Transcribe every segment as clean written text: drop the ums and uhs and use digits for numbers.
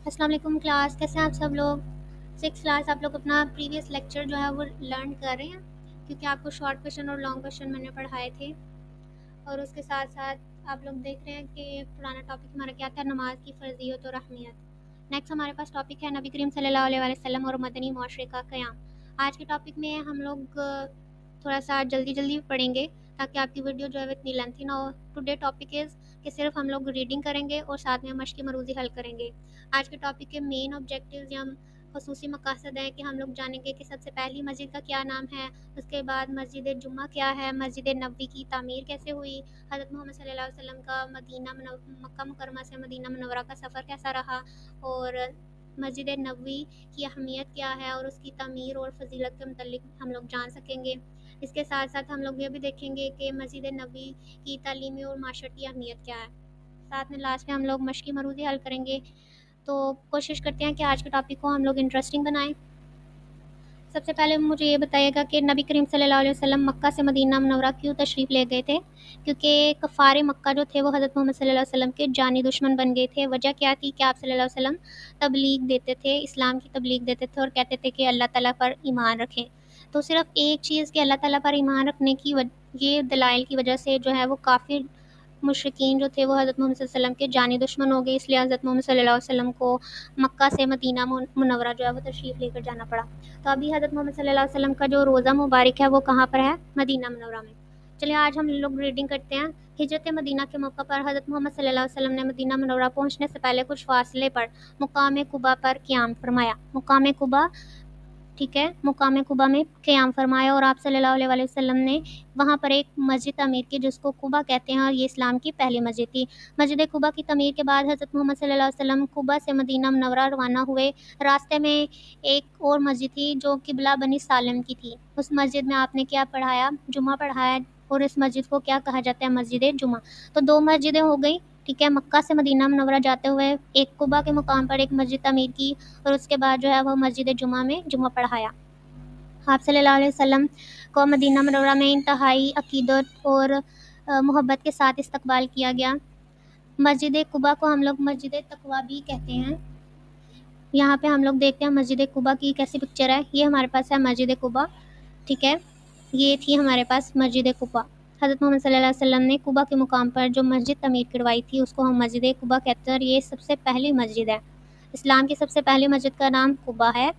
السلام علیکم کلاس، کیسے ہیں آپ سب لوگ؟ سکس کلاس آپ لوگ اپنا پریویس لیکچر جو ہے وہ لرن کر رہے ہیں، کیونکہ آپ کو شارٹ کویشچن اور لانگ کویشچن میں نے پڑھائے تھے، اور اس کے ساتھ ساتھ آپ لوگ دیکھ رہے ہیں کہ پرانا ٹاپک ہمارا کیا تھا، نماز کی فرضیت اور اہمیت۔ نیکسٹ ہمارے پاس ٹاپک ہے نبی کریم صلی اللہ علیہ وآلہ وسلم اور مدنی معاشرے کا قیام۔ آج کے ٹاپک میں ہم لوگ تھوڑا سا جلدی پڑھیں گے تاکہ آپ کی ویڈیو جو ہے وہ اتنی لینتھی نہ ہو۔ ٹوڈے ٹاپک از کہ صرف ہم لوگ ریڈنگ کریں گے اور ساتھ میں مشق مروزی حل کریں گے۔ آج کے ٹاپک کے مین آبجیکٹیوز یا خصوصی مقاصد ہیں کہ ہم لوگ جانیں گے کہ سب سے پہلی مسجد کا کیا نام ہے، اس کے بعد مسجد جمعہ کیا ہے، مسجد نبوی کی تعمیر کیسے ہوئی، حضرت محمد صلی اللہ علیہ وسلم کا مکہ مکرمہ سے مدینہ منورہ کا سفر کیسا رہا، اور مسجد نبوی کی اہمیت کیا ہے اور اس کی تعمیر اور فضیلت کے متعلق ہم لوگ جان سکیں گے۔ اس کے ساتھ ساتھ ہم لوگ یہ بھی دیکھیں گے کہ مسجد نبوی کی تعلیمی اور معاشرتی اہمیت کیا ہے۔ ساتھ میں لاسٹ میں ہم لوگ مشقی مروزی حل کریں گے۔ تو کوشش کرتے ہیں کہ آج کے ٹاپک کو ہم لوگ انٹرسٹنگ بنائیں۔ سب سے پہلے مجھے یہ بتائیے گا کہ نبی کریم صلی اللہ علیہ وسلم مکہ سے مدینہ منورہ کیوں تشریف لے گئے تھے؟ کیونکہ کفار مکہ جو تھے وہ حضرت محمد صلی اللہ علیہ وسلم کے جانی دشمن بن گئے تھے۔ وجہ کیا تھی کہ آپ صلی اللہ علیہ وسلم تبلیغ دیتے تھے، اسلام کی تبلیغ دیتے تھے اور کہتے تھے کہ اللہ تعالیٰ پر ایمان رکھیں۔ تو صرف ایک چیز کہ اللہ تعالیٰ پر ایمان رکھنے کی یہ دلائل کی وجہ سے جو ہے وہ کافی مشرکین جو تھے وہ حضرت محمد صلی اللہ علیہ وسلم کے جانی دشمن ہو گئے، اس لیے حضرت محمد صلی اللہ علیہ وسلم کو مکہ سے مدینہ منورہ جو ہے وہ تشریف لے کر جانا پڑا۔ تو ابھی حضرت محمد صلی اللہ علیہ وسلم کا جو روزہ مبارک ہے وہ کہاں پر ہے؟ مدینہ منورہ میں۔ چلیے آج ہم لوگ ریڈنگ کرتے ہیں۔ ہجرت مدینہ کے موقع پر حضرت محمد صلی اللہ علیہ وسلم نے مدینہ منورہ پہنچنے سے پہلے کچھ فاصلے پر مقام قباء پر قیام فرمایا۔ مقام قباء، ٹھیک ہے، مقام قباء میں قیام فرمایا اور آپ صلی اللہ علیہ وسلم نے وہاں پر ایک مسجد تعمیر کی جس کو قباء کہتے ہیں، اور یہ اسلام کی پہلی مسجد تھی۔ مسجد قباء کی تعمیر کے بعد حضرت محمد صلی اللہ علیہ وسلم قباء سے مدینہ منورہ روانہ ہوئے۔ راستے میں ایک اور مسجد تھی جو قبلہ بنی سالم کی تھی۔ اس مسجد میں آپ نے کیا پڑھایا؟ جمعہ پڑھایا، اور اس مسجد کو کیا کہا جاتا ہے؟ مسجد جمعہ۔ تو دو مسجدیں ہو گئی، ٹھیک ہے۔ مکہ سے مدینہ منورہ جاتے ہوئے ایک قباء کے مقام پر ایک مسجد تعمیر کی، اور اس کے بعد جو ہے وہ مسجد جمعہ میں جمعہ پڑھایا۔ آپ صلی اللہ علیہ وسلم کو مدینہ منورہ میں انتہائی عقیدت اور محبت کے ساتھ استقبال کیا گیا۔ مسجد قباء کو ہم لوگ مسجد تقویٰ بھی کہتے ہیں۔ یہاں پہ ہم لوگ دیکھتے ہیں مسجد قباء کی کیسی پکچر ہے۔ یہ ہمارے پاس ہے مسجد قباء، ٹھیک ہے، یہ تھی ہمارے پاس مسجد قباء۔ حضرت محمد صلی اللہ علیہ وسلم نے قباء کے مقام پر جو مسجد تعمیر کروائی تھی اس کو ہم مسجد قباء کہتے ہیں، اور یہ سب سے پہلی مسجد ہے۔ اسلام کی سب سے پہلی مسجد کا نام قباء ہے۔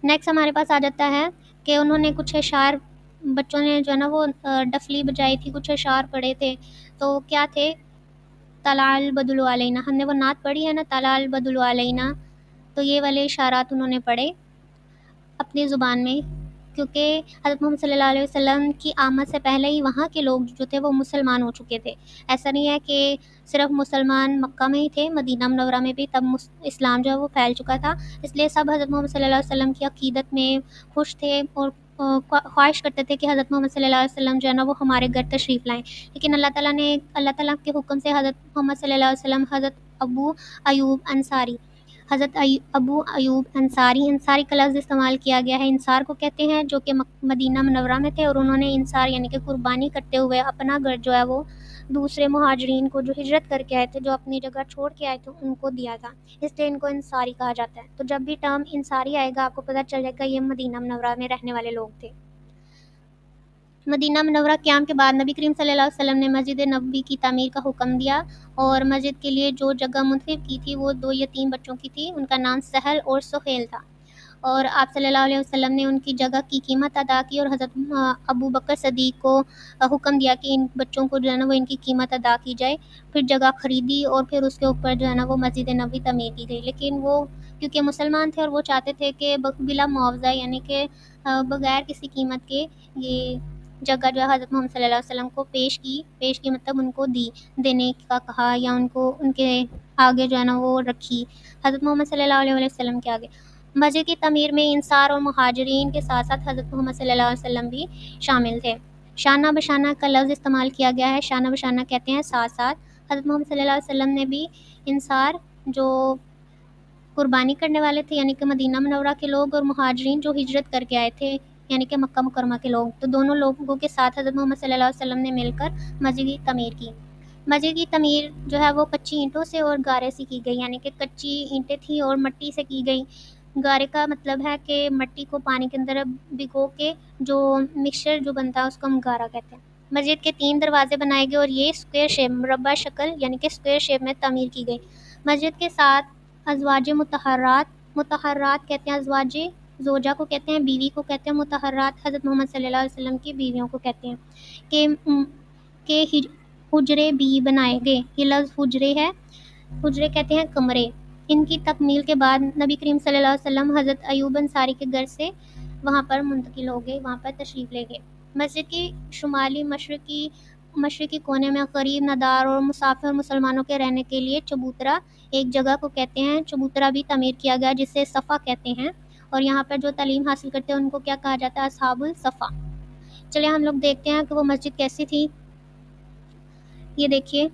نیکسٹ ہمارے پاس آ جاتا ہے کہ انہوں نے کچھ اشعار، بچوں نے جو ہے نا وہ ڈفلی بجائی تھی، کچھ اشعار پڑھے تھے، تو کیا تھے؟ طلع البدر علینا، ہم نے وہ نعت پڑھی ہے نا، طلع البدر علینا، تو یہ والے اشارات انہوں نے پڑھے اپنی زبان میں، کیونکہ حضرت محمد صلی اللہ علیہ وسلم کی آمد سے پہلے ہی وہاں کے لوگ جو تھے وہ مسلمان ہو چکے تھے۔ ایسا نہیں ہے کہ صرف مسلمان مکہ میں ہی تھے، مدینہ منورہ میں بھی تب اسلام جو ہے وہ پھیل چکا تھا، اس لیے سب حضرت محمد صلی اللہ علیہ وسلم کی عقیدت میں خوش تھے اور خواہش کرتے تھے کہ حضرت محمد صلی اللہ علیہ وسلم جو ہے نا وہ ہمارے گھر تشریف لائیں۔ لیکن اللہ تعالیٰ کے حکم سے حضرت محمد صلی اللہ علیہ وسلم حضرت ابو ایوب انصاری، ابو ایوب انصاری کا لفظ استعمال کیا گیا ہے، انصار کو کہتے ہیں، جو کہ مدینہ منورہ میں تھے، اور انہوں نے انصار یعنی کہ قربانی کرتے ہوئے اپنا گھر جو ہے وہ دوسرے مہاجرین کو جو ہجرت کر کے آئے تھے، جو اپنی جگہ چھوڑ کے آئے تھے، ان کو دیا تھا، اس لیے ان کو انصاری کہا جاتا ہے۔ تو جب بھی ٹرم انصاری آئے گا آپ کو پتہ چل جائے گا یہ مدینہ منورہ میں رہنے والے لوگ تھے۔ مدینہ منورہ قیام کے بعد نبی کریم صلی اللہ علیہ وسلم نے مسجد نبوی کی تعمیر کا حکم دیا، اور مسجد کے لیے جو جگہ منتخب کی تھی وہ دو یتیم بچوں کی تھی، ان کا نام سہل اور سہیل تھا، اور آپ صلی اللہ علیہ وسلم نے ان کی جگہ کی قیمت ادا کی، اور حضرت ابو بکر صدیق کو حکم دیا کہ ان بچوں کو جو ہے نا وہ ان کی قیمت ادا کی جائے، پھر جگہ خریدی اور پھر اس کے اوپر جو ہے نا وہ مسجد نبوی تعمیر کی گئی۔ لیکن وہ کیونکہ مسلمان تھے اور وہ چاہتے تھے کہ بلا معاوضہ یعنی کہ بغیر کسی قیمت کے یہ جگہ جو ہے حضرت محمد صلی اللہ علیہ وسلم کو پیش کی مطلب ان کو دینے کا کہا، یا ان کو ان کے آگے جو ہے نا وہ رکھی حضرت محمد صلی اللہ علیہ وسلم کے آگے۔ مسجد کی تعمیر میں انصار اور مہاجرین کے ساتھ ساتھ حضرت محمد صلی اللہ علیہ وسلم بھی شامل تھے۔ شانہ بشانہ کا لفظ استعمال کیا گیا ہے، شانہ بشانہ کہتے ہیں ساتھ ساتھ۔ حضرت محمد صلی اللہ علیہ وسلم نے بھی انصار جو قربانی کرنے والے تھے یعنی کہ مدینہ منورہ کے لوگ، اور مہاجرین جو ہجرت کر کے آئے تھے یعنی کہ مکہ مکرمہ کے لوگ، تو دونوں لوگوں کے ساتھ حضرت محمد صلی اللہ علیہ وسلم نے مل کر مسجد کی تعمیر کی۔ مسجد کی تعمیر جو ہے وہ کچی اینٹوں سے اور گارے سے کی گئی، یعنی کہ کچی اینٹیں تھیں اور مٹی سے کی گئی۔ گارے کا مطلب ہے کہ مٹی کو پانی کے اندر بھگو کے جو مکسچر جو بنتا ہے اس کو ہم گارا کہتے ہیں۔ مسجد کے 3 دروازے بنائے گئے اور یہ اسکوائر شیپ مربع شکل یعنی کہ اسکوائر شیپ میں تعمیر کی گئی۔ مسجد کے ساتھ ازواج مطہرات کہتے ہیں ازواج زوجہ کو کہتے ہیں، بیوی کو کہتے ہیں، مطہرات حضرت محمد صلی اللہ علیہ وسلم کی بیویوں کو کہتے ہیں کہ حجرے بھی بنائے گئے۔ یہ لفظ حجرے ہے، حجرے کہتے ہیں کمرے۔ ان کی تکمیل کے بعد نبی کریم صلی اللہ علیہ وسلم حضرت ایوب انصاری کے گھر سے وہاں پر منتقل ہو گئے، وہاں پر تشریف لے گئے۔ مسجد کی شمالی مشرقی کونے میں غریب ندار اور مسافر مسلمانوں کے رہنے کے لیے چبوترا ایک جگہ کو کہتے ہیں، چبوترا بھی تعمیر کیا گیا جسے صفا کہتے ہیں، اور یہاں پر جو تعلیم حاصل کرتے ہیں ان کو کیا کہا جاتا ہے؟ اصحاب الصفا۔ چلے ہم لوگ دیکھتے ہیں کہ وہ مسجد کیسی تھی۔ یہ دیکھیے،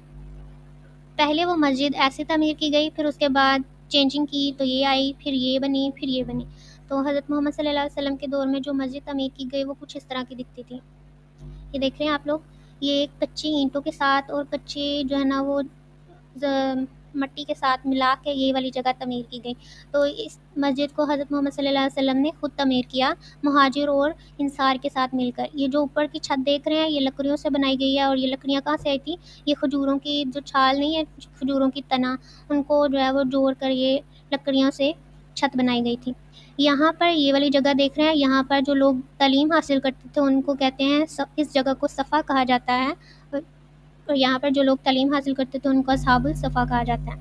پہلے وہ مسجد ایسے تعمیر کی گئی، پھر اس کے بعد چینجنگ کی تو یہ آئی، پھر یہ بنی، پھر یہ بنی۔ تو حضرت محمد صلی اللہ علیہ وسلم کے دور میں جو مسجد تعمیر کی گئی وہ کچھ اس طرح کی دکھتی تھی۔ یہ دیکھ رہے ہیں آپ لوگ، یہ کچی اینٹوں کے ساتھ اور کچے جو ہے نا وہ مٹی کے ساتھ ملا کے یہ والی جگہ تعمیر کی گئی۔ تو اس مسجد کو حضرت محمد صلی اللہ علیہ وسلم نے خود تعمیر کیا، مہاجر اور انصار کے ساتھ مل کر۔ یہ جو اوپر کی چھت دیکھ رہے ہیں یہ لکڑیوں سے بنائی گئی ہے، اور یہ لکڑیاں کہاں سے آئی تھی؟ یہ کھجوروں کی جو چھال نہیں ہے، کھجوروں کی تنا، ان کو جو ہے وہ جوڑ کر یہ لکڑیوں سے چھت بنائی گئی تھی۔ یہاں پر یہ والی جگہ دیکھ رہے ہیں، یہاں پر جو لوگ تعلیم حاصل کرتے تھے ان کو کہتے ہیں، اس جگہ کو صفا کہا جاتا ہے، اور یہاں پر جو لوگ تعلیم حاصل کرتے تھے ان کو اصحاب الصفا کہا جاتا ہے۔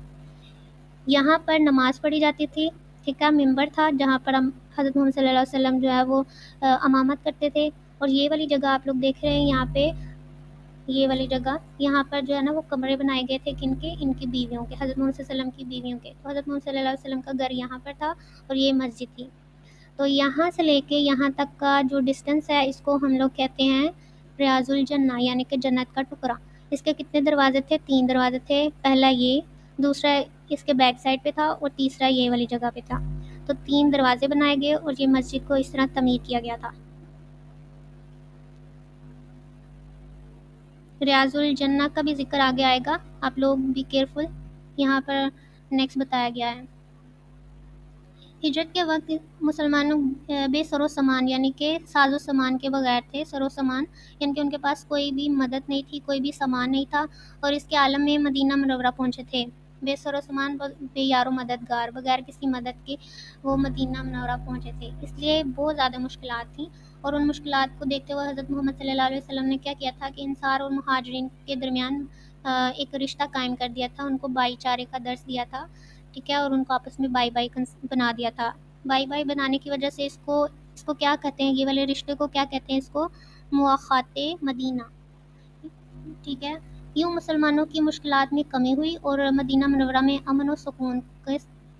یہاں پر نماز پڑھی جاتی تھی، ٹھیک ہے، ممبر تھا جہاں پر ہم حضرت محمد صلی اللہ علیہ وسلم جو ہے وہ امامت کرتے تھے۔ اور یہ والی جگہ آپ لوگ دیکھ رہے ہیں، یہاں پہ یہ والی جگہ، یہاں پر جو ہے نا وہ کمرے بنائے گئے تھے، کن کے؟ ان کی بیویوں کے، حضرت محمد صلی اللہ علیہ وسلم کی بیویوں کے۔ تو حضرت محمد صلی اللہ علیہ وسلم کا گھر یہاں پر تھا اور یہ مسجد تھی۔ تو یہاں سے لے کے یہاں تک کا جو ڈسٹینس ہے اس کو ہم لوگ کہتے ہیں ریاض الجنہ، یعنی کہ جنت کا ٹکڑا۔ اس کے کتنے دروازے تھے؟ 3 دروازے تھے، پہلا یہ، دوسرا اس کے بیک سائڈ پہ تھا، اور تیسرا یہ والی جگہ پہ تھا۔ تو 3 دروازے بنائے گئے اور یہ مسجد کو اس طرح تعمیر کیا گیا تھا۔ ریاض الجنہ کا بھی ذکر آگے آئے گا، آپ لوگ بی کیئرفل۔ یہاں پر نیکسٹ بتایا گیا ہے، ہجرت کے وقت مسلمانوں بے سر و سامان یعنی کہ ساز و سامان کے بغیر تھے۔ سر و سامان یعنی کہ ان کے پاس کوئی بھی مدد نہیں تھی، کوئی بھی سامان نہیں تھا، اور اس کے عالم میں مدینہ منورہ پہنچے تھے بے سر و سامان، بے یار و مددگار، بغیر کسی مدد کے وہ مدینہ منورہ پہنچے تھے۔ اس لیے بہت زیادہ مشکلات تھیں، اور ان مشکلات کو دیکھتے ہوئے حضرت محمد صلی اللہ علیہ وسلم نے کیا کیا تھا کہ انصار اور مہاجرین کے درمیان ایک رشتہ قائم کر دیا تھا، ان کو بھائی چارے کا درس دیا تھا، ٹھیک ہے، اور ان کو آپس میں بائی بائی بنا دیا تھا۔ بائی بائی بنانے کی وجہ سے اس کو کیا کہتے ہیں، یہ والے رشتے کو کیا کہتے ہیں؟ اس کو مواخات مدینہ، ٹھیک ہے۔ یوں مسلمانوں کی مشکلات میں کمی ہوئی اور مدینہ منورہ میں امن و سکون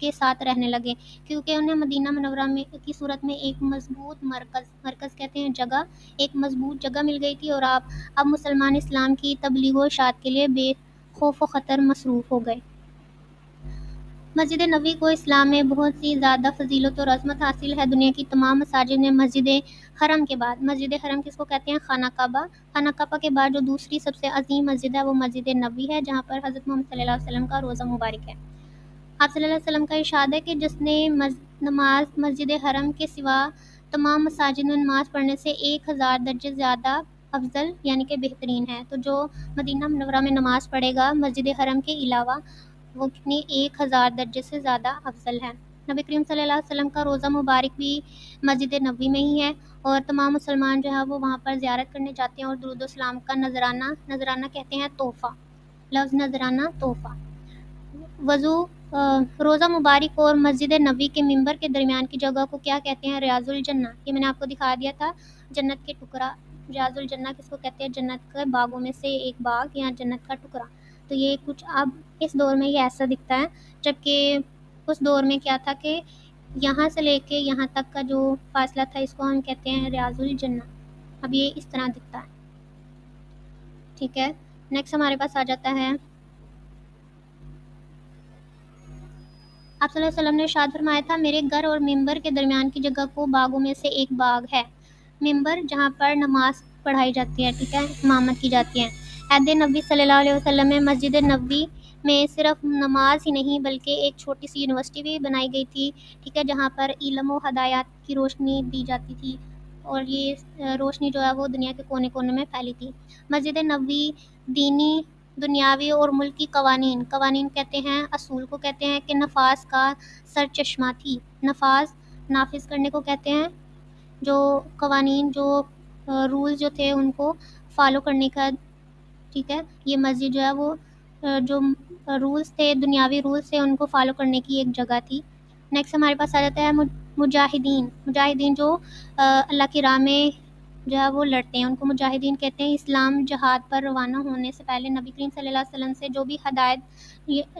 کے ساتھ رہنے لگے، کیونکہ انہیں مدینہ منورہ میں کی صورت میں ایک مضبوط مرکز کہتے ہیں جگہ، ایک مضبوط جگہ مل گئی تھی، اور اب مسلمان اسلام کی تبلیغ و اشاعت کے لیے بے خوف و خطر مصروف ہو گئے۔ مسجد نبوی کو اسلام میں بہت سی زیادہ فضیلت اور عظمت حاصل ہے۔ دنیا کی تمام مساجد میں مسجد حرم کے بعد، مسجد حرم کس کو کہتے ہیں؟ خانہ کعبہ، خانہ کعبہ کے بعد جو دوسری سب سے عظیم مسجد ہے وہ مسجد نبوی ہے، جہاں پر حضرت محمد صلی اللہ علیہ وسلم کا روضہ مبارک ہے۔ آپ صلی اللہ علیہ وسلم کا ارشاد ہے کہ جس نے نماز مسجد حرم کے سوا تمام مساجد میں نماز پڑھنے سے 1000 درجے زیادہ افضل یعنی کہ بہترین ہے، تو جو مدینہ منورہ میں نماز پڑھے گا مسجد حرم کے علاوہ وہ کتنی 1000 درجے سے زیادہ افضل ہے۔ نبی کریم صلی اللہ علیہ وسلم کا روضہ مبارک بھی مسجد نبوی میں ہی ہے، اور تمام مسلمان جو ہے وہ وہاں پر زیارت کرنے جاتے ہیں اور درود و سلام کا نذرانہ کہتے ہیں تحفہ، لفظ نذرانہ تحفہ۔ روضہ مبارک اور مسجد نبوی کے ممبر کے درمیان کی جگہ کو کیا کہتے ہیں؟ ریاض الجنہ۔ یہ میں نے آپ کو دکھا دیا تھا، جنت کے ٹکڑا، ریاض الجنہ کس کو کہتے ہیں؟ جنت کے باغوں میں سے ایک باغ یا جنت کا ٹکڑا۔ تو یہ کچھ اب اس دور میں یہ ایسا دکھتا ہے، جبکہ اس دور میں کیا تھا کہ یہاں سے لے کے یہاں تک کا جو فاصلہ تھا اس کو ہم کہتے ہیں ریاض الجنہ۔ اب یہ اس طرح دکھتا ہے، ٹھیک ہے۔ نیکسٹ ہمارے پاس آ جاتا ہے، آپ صلی اللہ علیہ وسلم نے ارشاد فرمایا تھا، میرے گھر اور ممبر کے درمیان کی جگہ کو باغوں میں سے ایک باغ ہے۔ ممبر جہاں پر نماز پڑھائی جاتی ہے، ٹھیک ہے، امامت کی جاتی ہے۔ عہد نبی صلی اللہ علیہ وسلم میں مسجد نبوی میں صرف نماز ہی نہیں بلکہ ایک چھوٹی سی یونیورسٹی بھی بنائی گئی تھی، ٹھیک ہے، جہاں پر علم و ہدایات کی روشنی دی جاتی تھی، اور یہ روشنی جو ہے وہ دنیا کے کونے کونے میں پھیلی تھی۔ مسجد نبوی دینی، دنیاوی اور ملکی قوانین کہتے ہیں، اصول کو کہتے ہیں کہ نفاذ کا سرچشمہ تھی۔ نافذ کرنے کو کہتے ہیں، جو قوانین، جو رولز جو تھے ان کو فالو کرنے کا، ٹھیک ہے، یہ مسجد جو ہے وہ جو رولز تھے، دنیاوی رولز تھے، ان کو فالو کرنے کی ایک جگہ تھی۔ نیکسٹ ہمارے پاس آ جاتا ہے مجاہدین جو اللہ کی راہ میں جو ہے وہ لڑتے ہیں، ان کو مجاہدین کہتے ہیں۔ اسلام جہاد پر روانہ ہونے سے پہلے نبی کریم صلی اللہ علیہ وسلم سے جو بھی ہدایت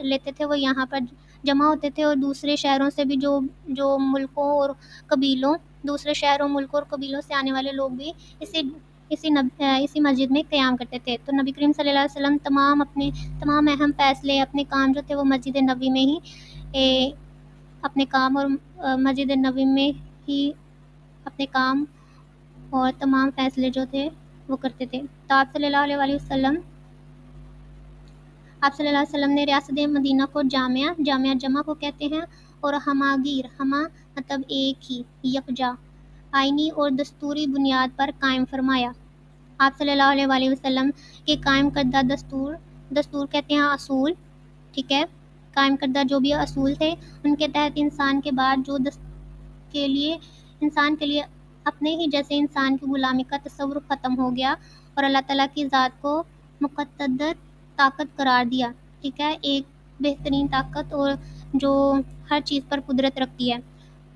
لیتے تھے وہ یہاں پر جمع ہوتے تھے، اور دوسرے شہروں سے بھی جو ملکوں اور قبیلوں، دوسرے شہروں، ملکوں اور قبیلوں سے آنے والے لوگ بھی اسی مسجد میں قیام کرتے تھے۔ تو نبی کریم صلی اللہ علیہ وسلم تمام اہم فیصلے، اپنے کام جو تھے وہ مسجد نبوی میں ہی اپنے کام اور مسجد نبوی میں ہی اپنے کام اور تمام فیصلے جو تھے وہ کرتے تھے۔ تو آپ صلی اللہ علیہ وسلم نے ریاست مدینہ کو جامعہ جمع کو کہتے ہیں، اور ہمہ مطلب ایک ہی، یکجا، آئینی اور دستوری بنیاد پر قائم فرمایا۔ آپ صلی اللہ علیہ وسلم کے قائم کردہ دستور کہتے ہیں اصول، ٹھیک ہے، قائم کردہ جو بھی اصول تھے ان کے تحت انسان کے بعد انسان کے لیے اپنے ہی جیسے انسان کی غلامی کا تصور ختم ہو گیا، اور اللہ تعالیٰ کی ذات کو مقتدر طاقت قرار دیا، ٹھیک ہے، ایک بہترین طاقت اور جو ہر چیز پر قدرت رکھتی ہے۔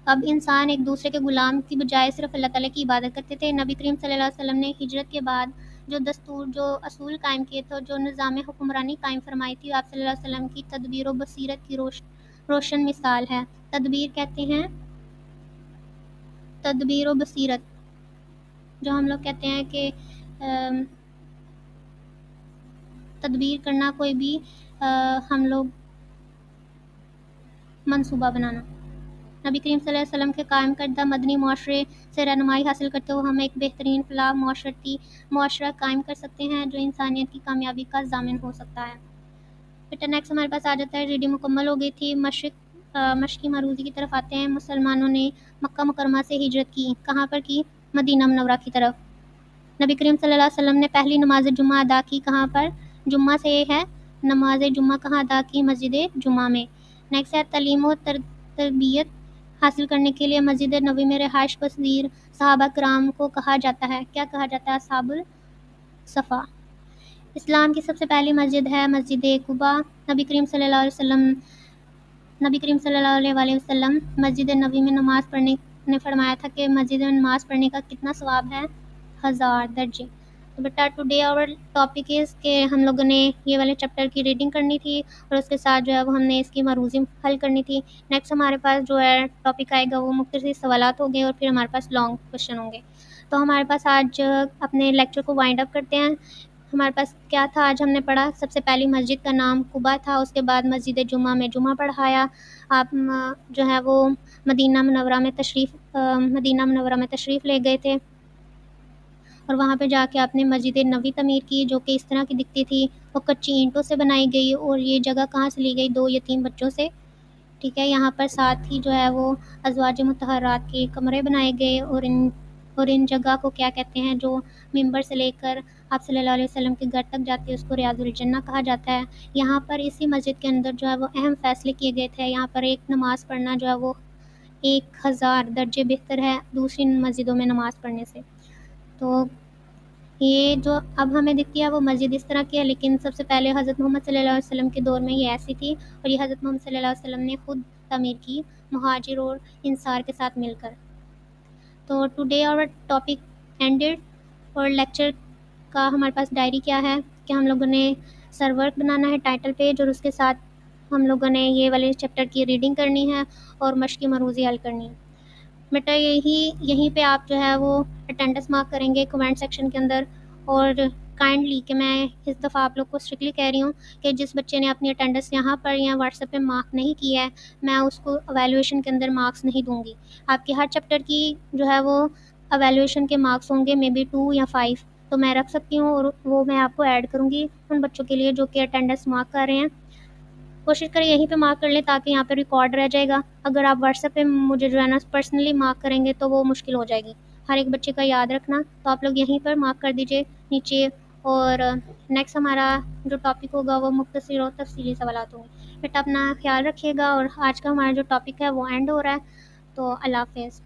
اب انسان ایک دوسرے کے غلام کی بجائے صرف اللہ تعالیٰ کی عبادت کرتے تھے۔ نبی کریم صلی اللہ علیہ وسلم نے ہجرت کے بعد جو دستور، جو اصول قائم کیے تھے، جو نظام حکمرانی قائم فرمائی تھی، آپ صلی اللہ علیہ وسلم کی تدبیر و بصیرت کی روشن مثال ہے۔ تدبیر کہتے ہیں، تدبیر و بصیرت، جو ہم لوگ کہتے ہیں کہ تدبیر کرنا، کوئی بھی ہم لوگ منصوبہ بنانا۔ نبی کریم صلی اللہ علیہ وسلم کے قائم کردہ مدنی معاشرے سے رہنمائی حاصل کرتے ہوئے ہم ایک بہترین فلاح معاشرہ قائم کر سکتے ہیں جو انسانیت کی کامیابی کا ضامن ہو سکتا ہے۔ پھر نیکسٹ ہمارے پاس آ جاتا ہے، ریڈنگ مکمل ہو گئی تھی، مشرقی معروضی کی طرف آتے ہیں۔ مسلمانوں نے مکہ مکرمہ سے ہجرت کی، کہاں پر کی؟ مدینہ منورہ کی طرف۔ نبی کریم صلی اللہ علیہ وسلم نے پہلی نماز جمعہ ادا کی کہاں پر؟ جمعہ سے ہے، نماز جمعہ کہاں ادا کی؟ مسجد جمعہ میں۔ نیکسٹ ہے، تعلیم و تربیت حاصل کرنے کے لیے مسجد نبوی میں رہائش پذیر صحابہ کرام کو کہا جاتا ہے، کیا کہا جاتا ہے؟ اصحاب الصفا۔ اسلام کی سب سے پہلی مسجد ہے مسجد قباء۔ نبی کریم صلی اللہ علیہ وسلم مسجد نبوی میں نماز پڑھنے نے فرمایا تھا کہ مسجد میں نماز پڑھنے کا کتنا ثواب ہے؟ 1000 درجے۔ تو بیٹا ٹوڈے آور ٹاپک از کہ ہم لوگوں نے یہ والے چیپٹر کی ریڈنگ کرنی تھی، اور اس کے ساتھ جو ہے وہ ہم نے اس کی معروضی حل کرنی تھی۔ نیکسٹ ہمارے پاس جو ہے ٹاپک آئے گا وہ مختصر سوالات ہوں گے، اور پھر ہمارے پاس لانگ کوشچن ہوں گے۔ تو ہمارے پاس آج اپنے لیکچر کو وائنڈ اپ کرتے ہیں۔ ہمارے پاس کیا تھا آج؟ ہم نے پڑھا سب سے پہلی مسجد کا نام قباء تھا، اس کے بعد مسجد جمعہ میں جمعہ پڑھایا، آپ جو ہے وہ مدینہ منورہ میں تشریف لے گئے تھے، اور وہاں پہ جا کے آپ نے مسجد نبوی تعمیر کی، جو کہ اس طرح کی دکھتی تھی، وہ کچی اینٹوں سے بنائی گئی، اور یہ جگہ کہاں سے لی گئی؟ 2 یتیم بچوں سے، ٹھیک ہے۔ یہاں پر ساتھ ہی جو ہے وہ ازواج مطہرات کے کمرے بنائے گئے، اور ان جگہ کو کیا کہتے ہیں؟ جو ممبر سے لے کر آپ صلی اللہ علیہ وسلم کے گھر تک جاتے ہیں اس کو ریاض الجنہ کہا جاتا ہے۔ یہاں پر اسی مسجد کے اندر جو ہے وہ اہم فیصلے کیے گئے تھے۔ یہاں پر ایک نماز پڑھنا جو ہے وہ 1000 درجے بہتر ہے دوسری مسجدوں میں نماز پڑھنے سے۔ تو یہ جو اب ہمیں دکھتی ہے وہ مسجد اس طرح کی ہے، لیکن سب سے پہلے حضرت محمد صلی اللہ علیہ وسلم کے دور میں یہ ایسی تھی، اور یہ حضرت محمد صلی اللہ علیہ وسلم نے خود تعمیر کی، مہاجر اور انصار کے ساتھ مل کر۔ تو ٹوڈے اور ٹاپک اینڈڈ، اور لیکچر کا ہمارے پاس ڈائری کیا ہے کہ ہم لوگوں نے سرورک بنانا ہے ٹائٹل پیج، اور اس کے ساتھ ہم لوگوں نے یہ والے چیپٹر کی ریڈنگ کرنی ہے اور مشقی مروضی حل کرنی ہے۔ بیٹا یہیں پہ آپ جو ہے وہ اٹینڈنس مارک کریں گے کمنٹ سیکشن کے اندر، اور کائنڈلی کہ میں اس دفعہ آپ لوگ کو اسٹرکٹلی کہہ رہی ہوں کہ جس بچے نے اپنی اٹینڈنس یہاں پر یا واٹس ایپ پہ مارک نہیں کیا ہے، میں اس کو ایویلویشن کے اندر مارکس نہیں دوں گی۔ آپ کے ہر چیپٹر کی جو ہے وہ ایویلویشن کے مارکس ہوں گے، مے بی 2 یا 5، تو میں رکھ سکتی ہوں، اور وہ میں آپ کو ایڈ کروں گی ان بچوں کے لیے جو کہ اٹینڈنس مارک کر رہے ہیں. کوشش کریں یہیں پہ مارک کر لیں تاکہ یہاں پہ ریکارڈ رہ جائے گا. اگر آپ واٹس ایپ پہ مجھے جو ہے نا پرسنلی مارک کریں گے تو وہ مشکل ہو جائے گی ہر ایک بچے کا یاد رکھنا. تو آپ لوگ یہیں پر مارک کر دیجئے نیچے. اور نیکسٹ ہمارا جو ٹاپک ہوگا وہ مختصر اور تفصیلی سوالات ہوں گے. بیٹا اپنا خیال رکھیے گا، اور آج کا ہمارا جو ٹاپک ہے وہ اینڈ ہو رہا ہے. تو اللہ حافظ.